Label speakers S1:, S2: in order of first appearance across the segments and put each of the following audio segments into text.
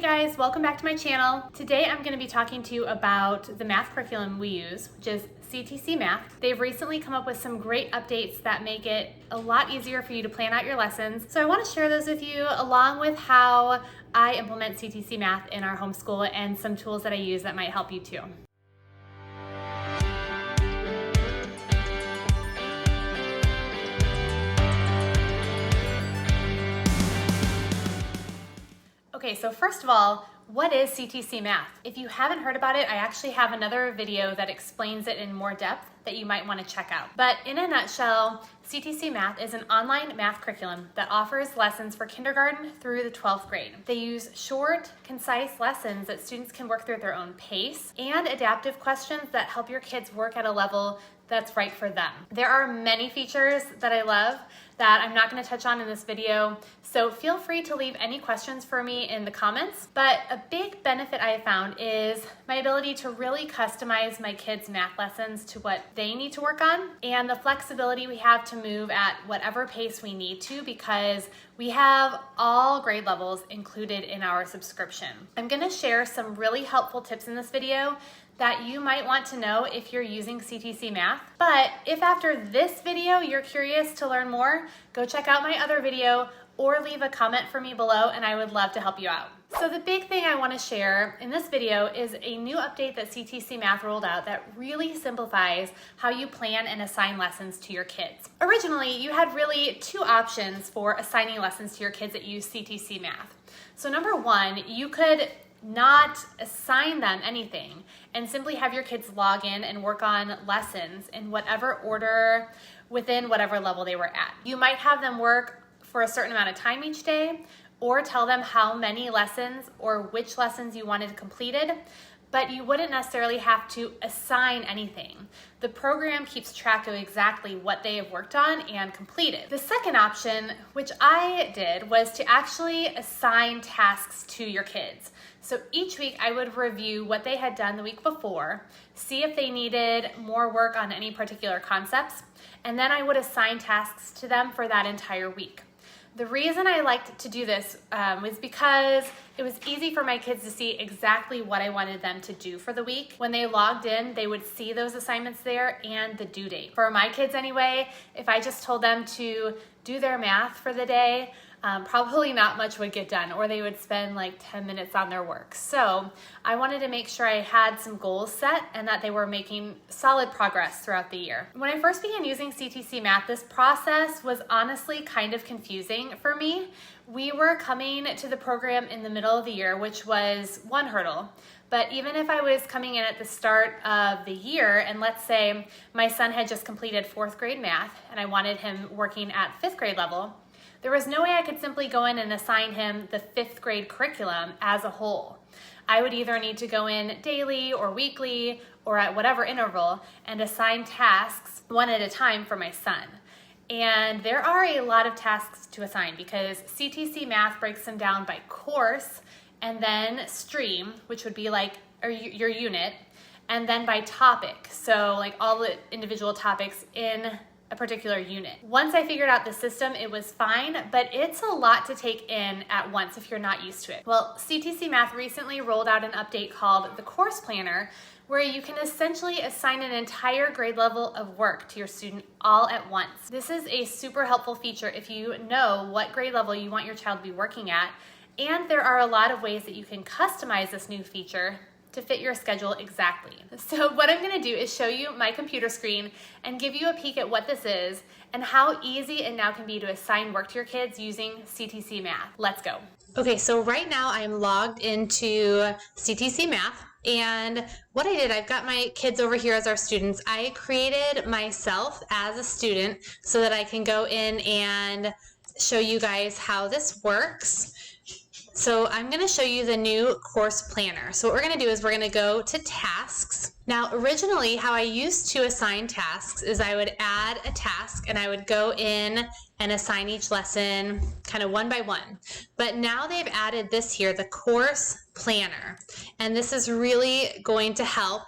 S1: guys, welcome back to my channel. Today I'm going to be talking to you about the math curriculum we use, which is CTC Math. They've recently come up with some great updates that make it a lot easier for you to plan out your lessons. So I want to share those with you along with how I implement CTC Math in our homeschool and some tools that I use that might help you too. Okay, so first of all, what is CTC Math? If you haven't heard about it, I actually have another video that explains it in more depth that you might want to check out. But in a nutshell, CTC Math is an online math curriculum that offers lessons for kindergarten through the 12th grade. They use short, concise lessons that students can work through at their own pace and adaptive questions that help your kids work at a level that's right for them. There are many features that I love that I'm not going to touch on in this video, so feel free to leave any questions for me in the comments. But a big benefit I have found is my ability to really customize my kids' math lessons to what they need to work on, and the flexibility we have to move at whatever pace we need to because we have all grade levels included in our subscription. I'm going to share some really helpful tips in this video that you might want to know if you're using CTC Math. But if after this video you're curious to learn more, go check out my other video or leave a comment for me below and I would love to help you out. So the big thing I want to share in this video is a new update that CTC Math rolled out that really simplifies how you plan and assign lessons to your kids. Originally, you had really two options for assigning lessons to your kids that use CTC Math. So number one, you could not assign them anything and simply have your kids log in and work on lessons in whatever order within whatever level they were at. You might have them work for a certain amount of time each day or tell them how many lessons or which lessons you wanted completed, but you wouldn't necessarily have to assign anything. The program keeps track of exactly what they have worked on and completed. The second option, which I did, was to actually assign tasks to your kids. So each week I would review what they had done the week before, see if they needed more work on any particular concepts, and then I would assign tasks to them for that entire week. The reason I liked to do this was because it was easy for my kids to see exactly what I wanted them to do for the week. When they logged in, they would see those assignments there and the due date. For my kids anyway, if I just told them to do their math for the day, probably not much would get done, or they would spend like 10 minutes on their work. So I wanted to make sure I had some goals set and that they were making solid progress throughout the year. When I first began using CTC Math, this process was honestly kind of confusing for me. We were coming to the program in the middle of the year, which was one hurdle. But even if I was coming in at the start of the year, and let's say my son had just completed 4th grade math and I wanted him working at 5th grade level, there was no way I could simply go in and assign him the 5th grade curriculum as a whole. I would either need to go in daily or weekly or at whatever interval and assign tasks one at a time for my son. And there are a lot of tasks to assign because CTC Math breaks them down by course and then stream, which would be like your unit, and then by topic. So like all the individual topics in a particular unit. Once I figured out the system, it was fine, but it's a lot to take in at once if you're not used to it. Well, CTC Math recently rolled out an update called the Course Planner, where you can essentially assign an entire grade level of work to your student all at once. This is a super helpful feature if you know what grade level you want your child to be working at, and there are a lot of ways that you can customize this new feature to fit your schedule exactly. So what I'm gonna do is show you my computer screen and give you a peek at what this is and how easy it now can be to assign work to your kids using CTC Math. Let's go. Okay, so right now I'm logged into CTC Math, and what I did, I've got my kids over here as our students. I created myself as a student so that I can go in and show you guys how this works. So I'm going to show you the new course planner. So what we're going to do is we're going to go to tasks. Now originally how I used to assign tasks is I would add a task and I would go in and assign each lesson kind of one by one. But now they've added this here, the course planner. And this is really going to help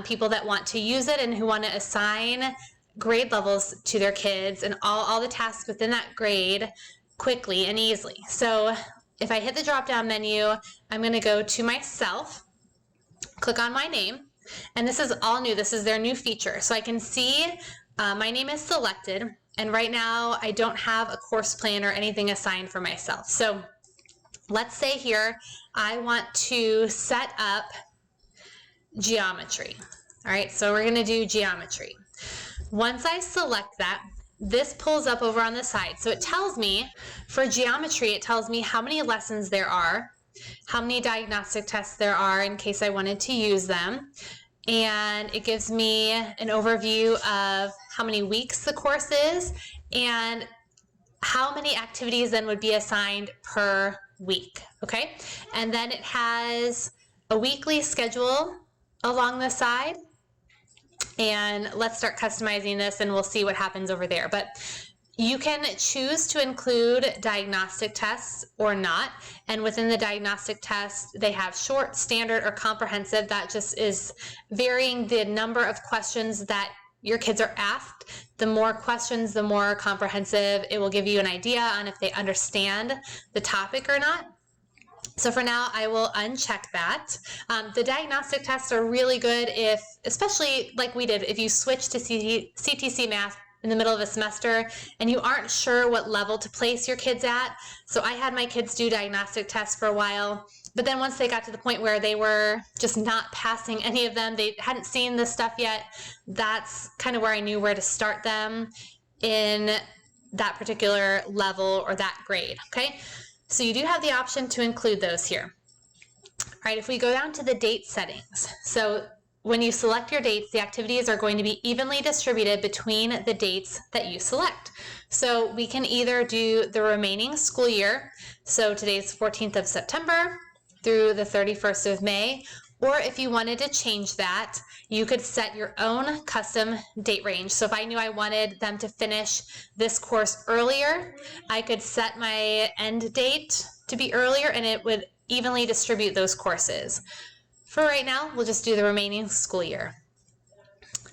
S1: people that want to use it and who want to assign grade levels to their kids and all the tasks within that grade quickly and easily. So if I hit the drop-down menu, I'm going to go to myself, click on my name, and this is all new. This is their new feature. So I can see my name is selected, and right now I don't have a course plan or anything assigned for myself. So let's say here I want to set up geometry. All right, so we're going to do geometry. Once I select that, this pulls up over on the side. So it tells me, for geometry, it tells me how many lessons there are, how many diagnostic tests there are in case I wanted to use them, and it gives me an overview of how many weeks the course is and how many activities then would be assigned per week, okay? And then it has a weekly schedule along the side, and let's start customizing this and we'll see what happens over there. But you can choose to include diagnostic tests or not, and within the diagnostic tests they have short, standard, or comprehensive. That just is varying the number of questions that your kids are asked. The more questions, the more comprehensive. It will give you an idea on if they understand the topic or not. So for now, I will uncheck that. The diagnostic tests are really good if, especially like we did, if you switch to CTC Math in the middle of a semester and you aren't sure what level to place your kids at. So I had my kids do diagnostic tests for a while, but then once they got to the point where they were just not passing any of them, they hadn't seen this stuff yet, that's kind of where I knew where to start them in that particular level or that grade, okay? So you do have the option to include those here. All right, if we go down to the date settings. So when you select your dates, the activities are going to be evenly distributed between the dates that you select. So we can either do the remaining school year, so today's 14th of September through the 31st of May, or if you wanted to change that, you could set your own custom date range. So if I knew I wanted them to finish this course earlier, I could set my end date to be earlier and it would evenly distribute those courses. For right now, we'll just do the remaining school year.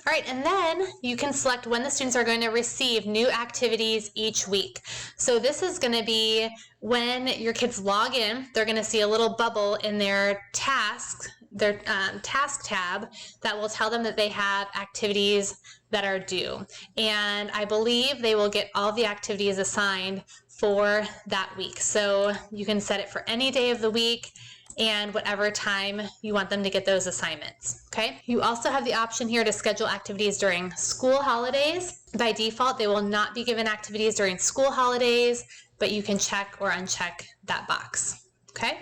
S1: All right, and then you can select when the students are going to receive new activities each week. So this is going to be when your kids log in, they're going to see a little bubble in their task tab that will tell them that they have activities that are due. And I believe they will get all the activities assigned for that week. So you can set it for any day of the week and whatever time you want them to get those assignments, okay? You also have the option here to schedule activities during school holidays. By default, they will not be given activities during school holidays, but you can check or uncheck that box, okay?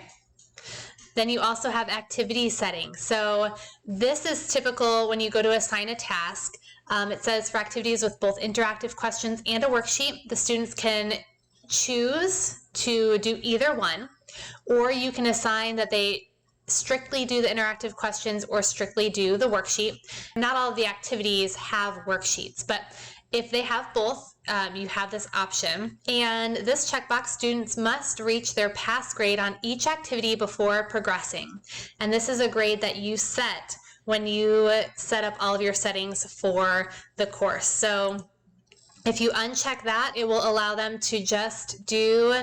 S1: Then you also have activity settings. So this is typical when you go to assign a task. It says for activities with both interactive questions and a worksheet, the students can choose to do either one, or you can assign that they strictly do the interactive questions or strictly do the worksheet. Not all of the activities have worksheets, but if they have both, you have this option. And this checkbox, students must reach their pass grade on each activity before progressing. And this is a grade that you set when you set up all of your settings for the course. So if you uncheck that, it will allow them to just do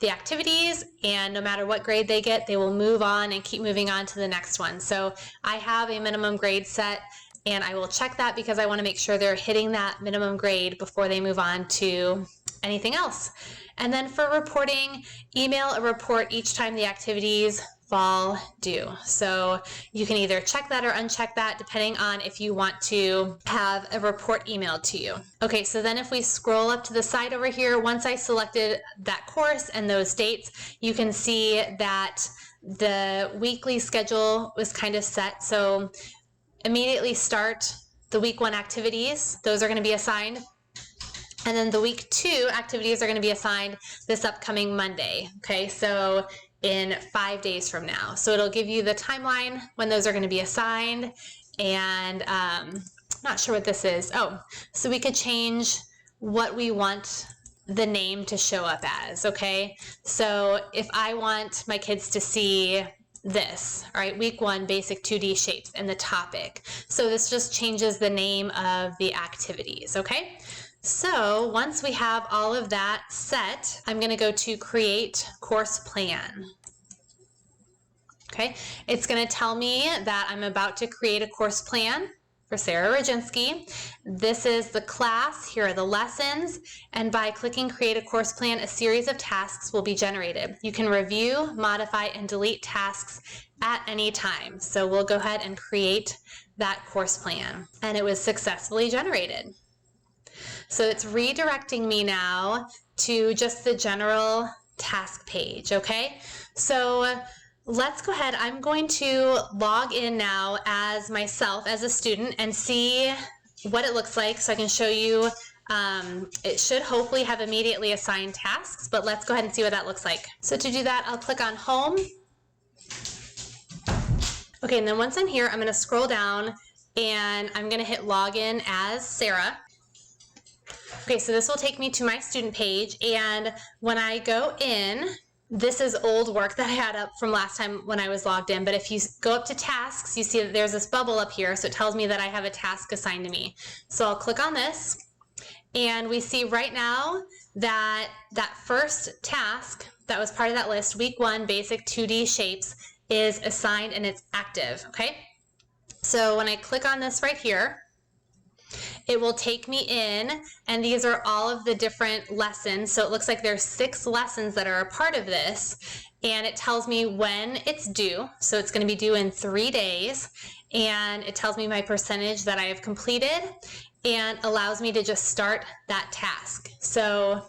S1: the activities, and no matter what grade they get, they will move on and keep moving on to the next one. So I have a minimum grade set, and I will check that because I want to make sure they're hitting that minimum grade before they move on to anything else. And then for reporting, email a report each time the activities fall due. So you can either check that or uncheck that depending on if you want to have a report emailed to you. Okay, so then if we scroll up to the side over here, once I selected that course and those dates, you can see that the weekly schedule was kind of set. So immediately start the week 1 activities. Those are going to be assigned. And then the week 2 activities are going to be assigned this upcoming Monday. Okay, so in 5 days from now. So it'll give you the timeline when those are going to be assigned. And not sure what this is. Oh, so we could change what we want the name to show up as, okay? So if I want my kids to see this, all right, week 1, basic 2D shapes and the topic. So this just changes the name of the activities, okay? So once we have all of that set, I'm going to go to create course plan. Okay, it's going to tell me that I'm about to create a course plan for Sara Roginski. This is the class, here are the lessons, and by clicking create a course plan, a series of tasks will be generated. You can review, modify, and delete tasks at any time. So we'll go ahead and create that course plan, and it was successfully generated. So it's redirecting me now to just the general task page, okay? So let's go ahead. I'm going to log in now as myself, as a student, and see what it looks like so I can show you. It should hopefully have immediately assigned tasks, but let's go ahead and see what that looks like. So to do that, I'll click on Home. Okay, and then once I'm here, I'm going to scroll down and I'm going to hit Login as Sara. Okay, so this will take me to my student page, and when I go in, this is old work that I had up from last time when I was logged in, but if you go up to tasks, you see that there's this bubble up here, so it tells me that I have a task assigned to me. So I'll click on this, and we see right now that that first task that was part of that list, week 1, basic 2D shapes, is assigned and it's active, okay? So when I click on this right here, it will take me in, and these are all of the different lessons. So it looks like there's 6 lessons that are a part of this, and it tells me when it's due. So it's going to be due in 3 days, and it tells me my percentage that I have completed and allows me to just start that task. So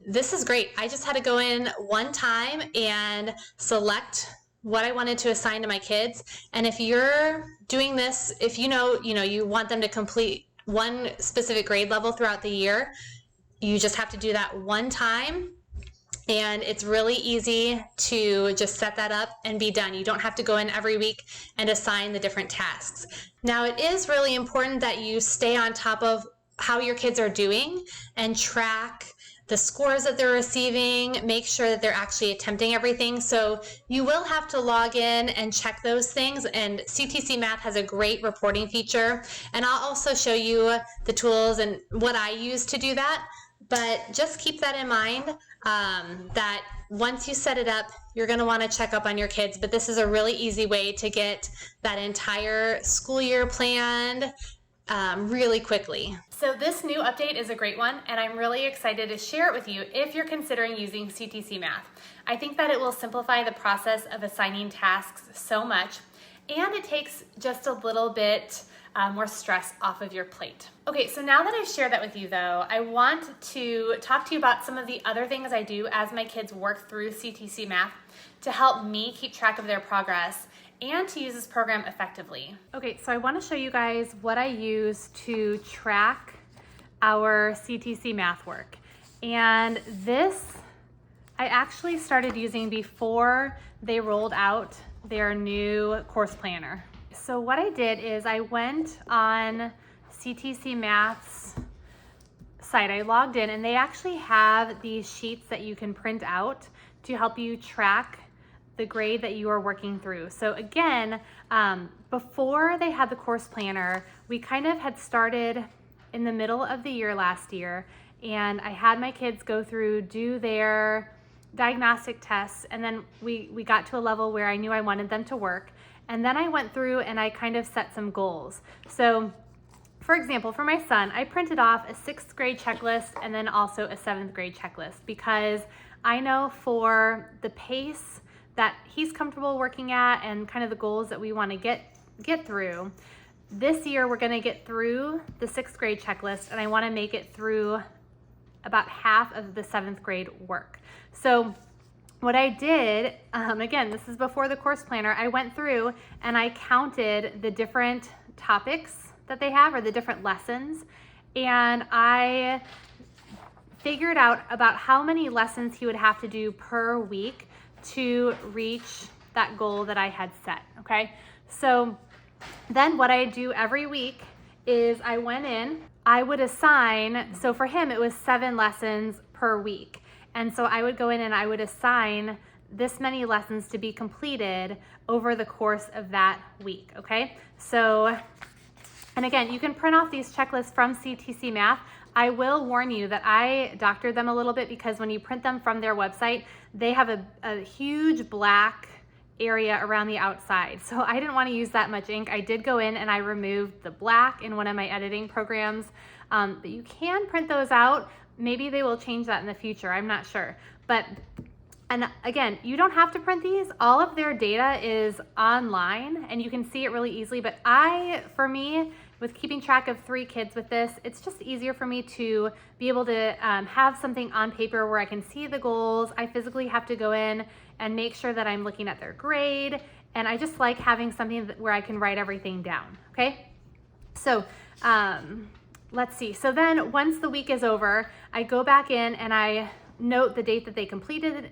S1: this is great. I just had to go in one time and select what I wanted to assign to my kids. And if you're doing this, if you know you want them to complete one specific grade level throughout the year, you just have to do that one time, and it's really easy to just set that up and be done. You don't have to go in every week and assign the different tasks. Now, it is really important that you stay on top of how your kids are doing and track the scores that they're receiving, make sure that they're actually attempting everything. So you will have to log in and check those things, and CTC Math has a great reporting feature, and I'll also show you the tools and what I use to do that. But just keep that in mind, that once you set it up, you're going to want to check up on your kids, but this is a really easy way to get that entire school year planned really quickly. So this new update is a great one, and I'm really excited to share it with you if you're considering using CTC Math. I think that it will simplify the process of assigning tasks so much, and it takes just a little bit more stress off of your plate. Okay, so now that I've shared that with you though, I want to talk to you about some of the other things I do as my kids work through CTC Math to help me keep track of their progress and to use this program effectively. Okay, so I want to show you guys what I use to track our CTC Math work. And this I actually started using before they rolled out their new course planner. So what I did is I went on CTC Math's site. I logged in, and they actually have these sheets that you can print out to help you track the grade that you are working through. So again, before they had the course planner, we kind of had started in the middle of the year last year, and I had my kids go through, do their diagnostic tests, and then we got to a level where I knew I wanted them to work. And then I went through and I kind of set some goals. So for example, for my son, I printed off a 6th grade checklist and then also a 7th grade checklist, because I know for the pace that he's comfortable working at and kind of the goals that we want to get through, this year we're going to get through the 6th grade checklist, and I want to make it through about half of the 7th grade work. So what I did, again, this is before the course planner, I went through and I counted the different topics that they have, or the different lessons, and I figured out about how many lessons he would have to do per week to reach that goal that I had set, okay? So then what I do every week is I went in, I would assign, so for him it was 7 lessons per week. And so I would go in and I would assign this many lessons to be completed over the course of that week, okay? So, and again, you can print off these checklists from CTC Math. I will warn you that I doctored them a little bit because when you print them from their website, they have a huge black area around the outside. So I didn't want to use that much ink. I did go in and I removed the black in one of my editing programs. But you can print those out. Maybe they will change that in the future. I'm not sure. And again, you don't have to print these. All of their data is online and you can see it really easily. But for me, with keeping track of 3 kids with this, it's just easier for me to be able to have something on paper where I can see the goals. I physically have to go in and make sure that I'm looking at their grade. And I just like having something where I can write everything down, okay? So let's see. So then once the week is over, I go back in and I note the date that they completed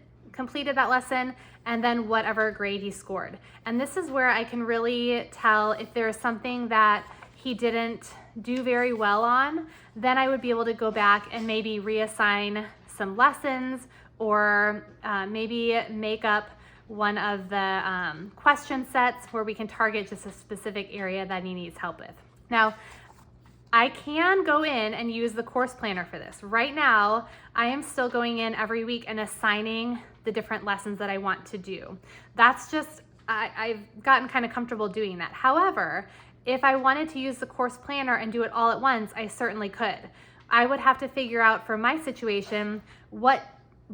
S1: that lesson and then whatever grade he scored. And this is where I can really tell if there's something that he didn't do very well on. Then I would be able to go back and maybe reassign some lessons or maybe make up one of the question sets where we can target just a specific area that he needs help with. Now, I can go in and use the course planner for this. Right now, I am still going in every week and assigning the different lessons that I want to do. That's just, I've gotten kind of comfortable doing that. However, if I wanted to use the course planner and do it all at once, I certainly could. I would have to figure out for my situation what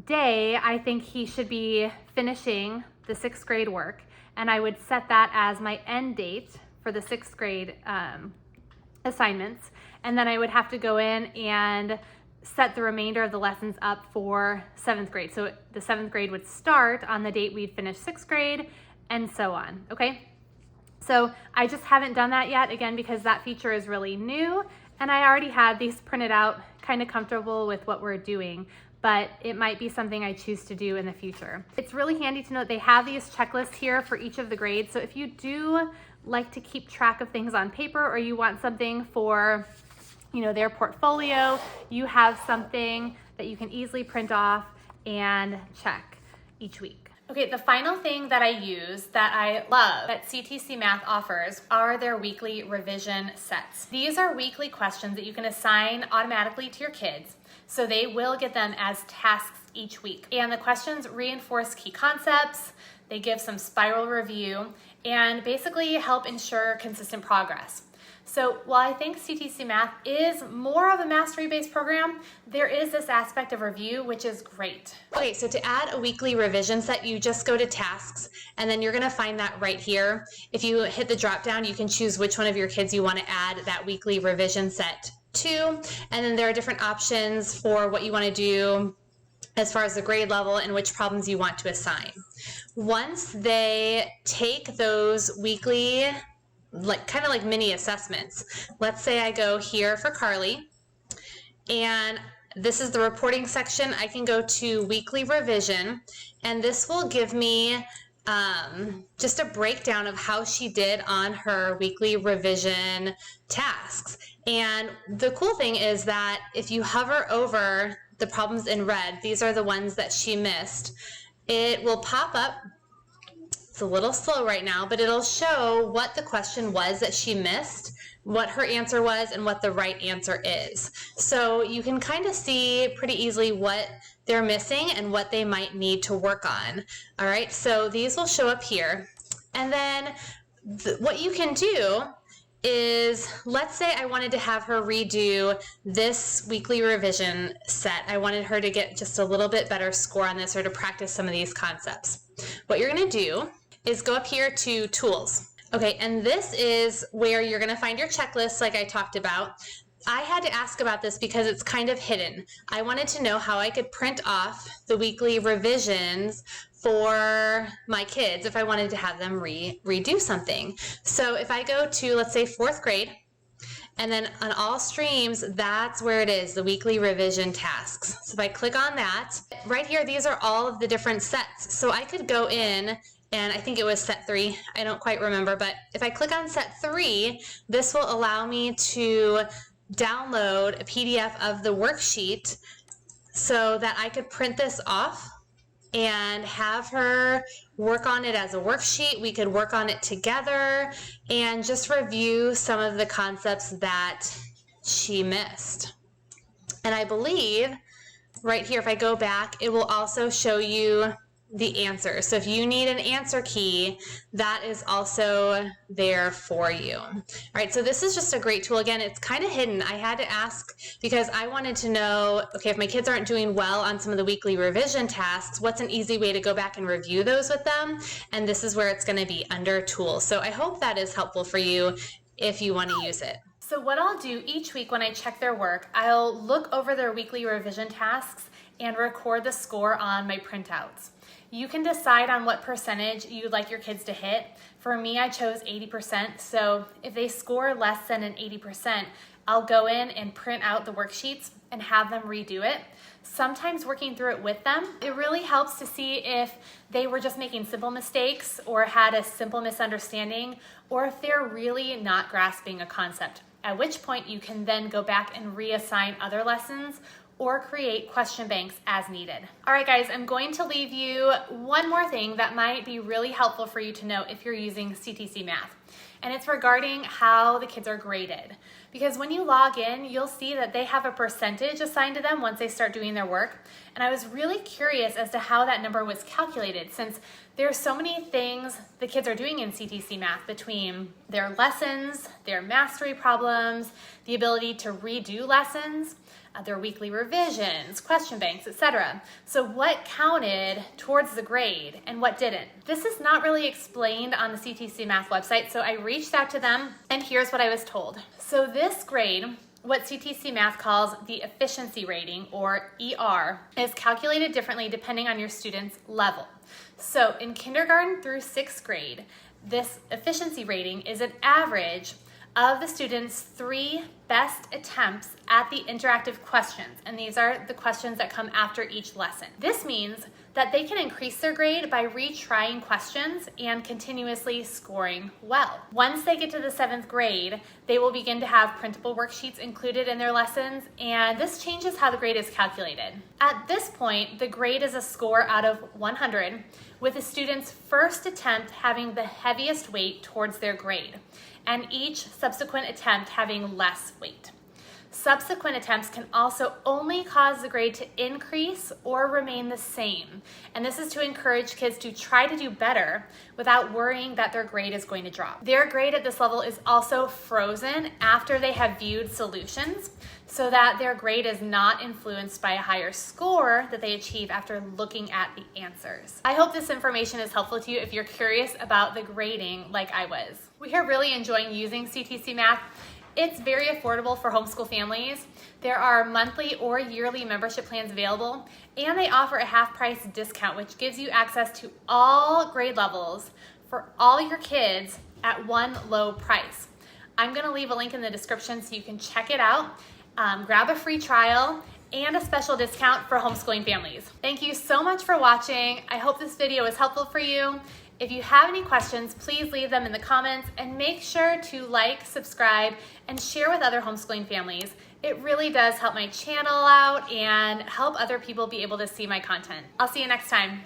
S1: day I think he should be finishing the 6th grade work, and I would set that as my end date for the 6th grade assignments, and then I would have to go in and set the remainder of the lessons up for 7th grade. So the 7th grade would start on the date we'd finish 6th grade and so on, okay? So I just haven't done that yet, again, because that feature is really new and I already had these printed out, kind of comfortable with what we're doing, but it might be something I choose to do in the future. It's really handy to note they have these checklists here for each of the grades. So if you do like to keep track of things on paper or you want something for, their portfolio, you have something that you can easily print off and check each week. Okay, the final thing that I use that I love that CTC Math offers are their weekly revision sets. These are weekly questions that you can assign automatically to your kids, so they will get them as tasks each week. And the questions reinforce key concepts, they give some spiral review, and basically help ensure consistent progress. So while I think CTC Math is more of a mastery-based program, there is this aspect of review, which is great. Okay, so to add a weekly revision set, you just go to tasks, and then you're gonna find that right here. If you hit the drop down, you can choose which one of your kids you wanna add that weekly revision set to, and then there are different options for what you wanna do as far as the grade level and which problems you want to assign. Once they take those weekly, kind of like mini assessments. Let's say I go here for Carly, and this is the reporting section. I can go to weekly revision, and this will give me just a breakdown of how she did on her weekly revision tasks. And the cool thing is that if you hover over the problems in red, these are the ones that she missed, it will pop up. It's a little slow right now, but it'll show what the question was that she missed, what her answer was, and what the right answer is. So you can kind of see pretty easily what they're missing and what they might need to work on. All right, so these will show up here. And then what you can do is, let's say I wanted to have her redo this weekly revision set. I wanted her to get just a little bit better score on this or to practice some of these concepts. What you're going to do is go up here to Tools. Okay, and this is where you're going to find your checklist like I talked about. I had to ask about this because it's kind of hidden. I wanted to know how I could print off the weekly revisions for my kids if I wanted to have them redo something. So if I go to, let's say, 4th grade, and then on all streams, that's where it is, the weekly revision tasks. So if I click on that, right here, these are all of the different sets. So I could go in, and I think it was set 3, I don't quite remember, but if I click on set 3, this will allow me to download a PDF of the worksheet so that I could print this off and have her work on it as a worksheet. We could work on it together and just review some of the concepts that she missed. And I believe right here, if I go back, it will also show you the answer. So if you need an answer key, that is also there for you. All right, so this is just a great tool. Again, it's kind of hidden. I had to ask because I wanted to know, okay, if my kids aren't doing well on some of the weekly revision tasks, what's an easy way to go back and review those with them? And this is where it's going to be under tools. So I hope that is helpful for you if you want to use it. So what I'll do each week when I check their work, I'll look over their weekly revision tasks and record the score on my printouts. You can decide on what percentage you'd like your kids to hit. For me, I chose 80%, so if they score less than an 80%, I'll go in and print out the worksheets and have them redo it. Sometimes working through it with them, it really helps to see if they were just making simple mistakes or had a simple misunderstanding, or if they're really not grasping a concept, at which point you can then go back and reassign other lessons or create question banks as needed. All right, guys, I'm going to leave you one more thing that might be really helpful for you to know if you're using CTC Math, and it's regarding how the kids are graded. Because when you log in, you'll see that they have a percentage assigned to them once they start doing their work, and I was really curious as to how that number was calculated, since there are so many things the kids are doing in CTC Math between their lessons, their mastery problems, the ability to redo lessons, their weekly revisions, question banks, etc. So what counted towards the grade and what didn't? This is not really explained on the CTC Math website, so I reached out to them and here's what I was told. So this grade, what CTC Math calls the efficiency rating, or ER, is calculated differently depending on your student's level. So in kindergarten through 6th grade, this efficiency rating is an average of the students' 3 best attempts at the interactive questions, and these are the questions that come after each lesson. This means that they can increase their grade by retrying questions and continuously scoring well. Once they get to the 7th grade, they will begin to have printable worksheets included in their lessons, and this changes how the grade is calculated. At this point, the grade is a score out of 100, with the student's first attempt having the heaviest weight towards their grade, and each subsequent attempt having less weight. Subsequent attempts can also only cause the grade to increase or remain the same, and this is to encourage kids to try to do better without worrying that their grade is going to drop. Their grade at this level is also frozen after they have viewed solutions, so that their grade is not influenced by a higher score that they achieve after looking at the answers. I hope this information is helpful to you if you're curious about the grading like I was. We are really enjoying using CTC Math. It's very affordable for homeschool families. There are monthly or yearly membership plans available, and they offer a half-price discount, which gives you access to all grade levels for all your kids at one low price. I'm gonna leave a link in the description so you can check it out, grab a free trial, and a special discount for homeschooling families. Thank you so much for watching. I hope this video was helpful for you. If you have any questions, please leave them in the comments, and make sure to like, subscribe, and share with other homeschooling families. It really does help my channel out and help other people be able to see my content. I'll see you next time.